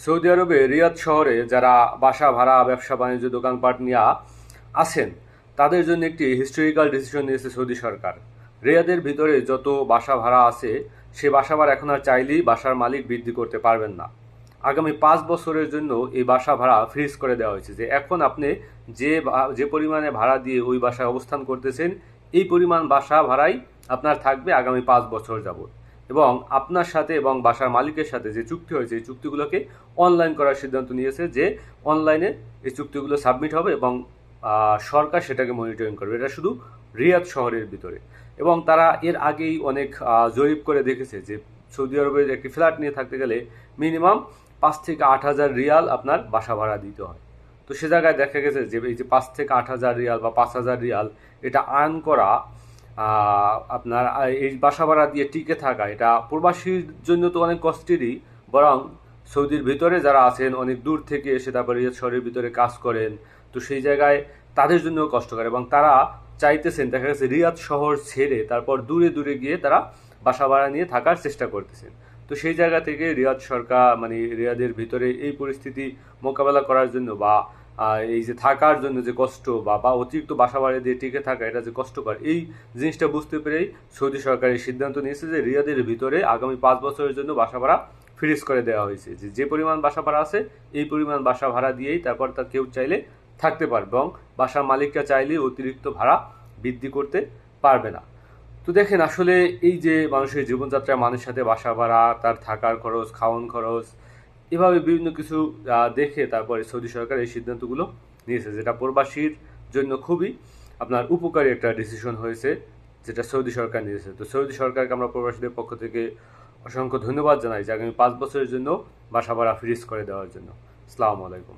Saudi আরবে রিয়াদ শহরে যারা বাসা ভাড়া ব্যবসা বাণিজ্য দোকানপাট নিয়ে আছেন তাদের জন্য একটি হিস্টোরিক্যাল ডিসিশন নিয়েছে সৌদি সরকার। রিয়াদের ভিতরে যত বাসা ভাড়া আছে সে বাসা ভাড়া এখন আর চাইলেই বাসার মালিক বৃদ্ধি করতে পারবেন না। আগামী 5 বছরের জন্য এই বাসা ভাড়া ফ্রিজ করে দেওয়া হয়েছে, যে এখন আপনি যে পরিমাণে ভাড়া দিয়ে ওই বাসায় অবস্থান করতেছেন এই পরিমাণ বাসা ভাড়াই আপনার থাকবে আগামী 5 বছর যাবত। এবং আপনার সাথে এবং বাসার মালিকের সাথে যে চুক্তি হয়েছে এই চুক্তিগুলোকে অনলাইন করার সিদ্ধান্ত নিয়েছে, যে অনলাইনে এই চুক্তিগুলো সাবমিট হবে এবং সরকার সেটাকে মনিটরিং করবে। এটা শুধু রিয়াদ শহরের ভিতরে। এবং তারা এর আগেই অনেক জরিপ করে দেখেছে যে সৌদি আরবের একটি ফ্ল্যাট নিয়ে থাকতে গেলে মিনিমাম 5 থেকে 8 হাজার রিয়াল আপনার বাসা ভাড়া দিতে হয়। তো সে জায়গায় দেখা গেছে যে এই যে 5 থেকে 8 হাজার রিয়াল বা 5 হাজার রিয়াল এটা আর্ন করা, আপনার এই বাসা ভাড়া দিয়ে টিকে থাকা, এটা প্রবাসীর জন্য তো অনেক কষ্টেরই, বরং সৌদির ভিতরে যারা আছেন অনেক দূর থেকে এসে তারপরে রিয়াদ শহরের ভিতরে কাজ করেন, তো সেই জায়গায় তাদের জন্য কষ্টকর। এবং তারা চাইতেছেন, দেখা গেছে রিয়াদ শহর ছেড়ে তারপর দূরে দূরে গিয়ে তারা বাসা ভাড়া নিয়ে থাকার চেষ্টা করতেছেন। তো সেই জায়গা থেকে রিয়াদ সরকার মানে রিয়াদের ভিতরে এই পরিস্থিতি মোকাবেলা করার জন্য বা এই যে থাকার জন্য যে কষ্ট বা অতিরিক্ত বাসা ভাড়া দিয়ে টিকে থাকা এটা যে কষ্টকর, এই জিনিসটা বুঝতে পেরেই সৌদি সরকার এই সিদ্ধান্ত নিয়েছে যে রিয়াদের ভিতরে আগামী 5 বছরের জন্য বাসা ভাড়া ফ্রিজ করে দেওয়া হয়েছে। যে পরিমাণ বাসা ভাড়া আছে এই পরিমাণ বাসা ভাড়া দিয়েই তারপর তার কেউ চাইলে থাকতে পারবে এবং বাসার মালিকরা চাইলে অতিরিক্ত ভাড়া বৃদ্ধি করতে পারবে না। তো দেখেন, আসলে এই যে মানুষের জীবনযাত্রায় মানুষের সাথে বাসা ভাড়া, তার থাকার খরচ, খাওয়ান খরচ, এভাবে বিভিন্ন কিছু দেখে তারপরে সৌদি সরকার এই সিদ্ধান্তগুলো নিয়েছে, যেটা প্রবাসীর জন্য খুবই আপনার উপকারী একটা ডিসিশন হয়েছে, যেটা সৌদি সরকার নিয়েছে। তো সৌদি সরকারকে আমরা প্রবাসীদের পক্ষ থেকে অসংখ্য ধন্যবাদ জানাই যে আগামী 5 বছরের জন্য বাসা ভাড়া ফ্রিজ করে দেওয়ার জন্য। আসসালামু আলাইকুম।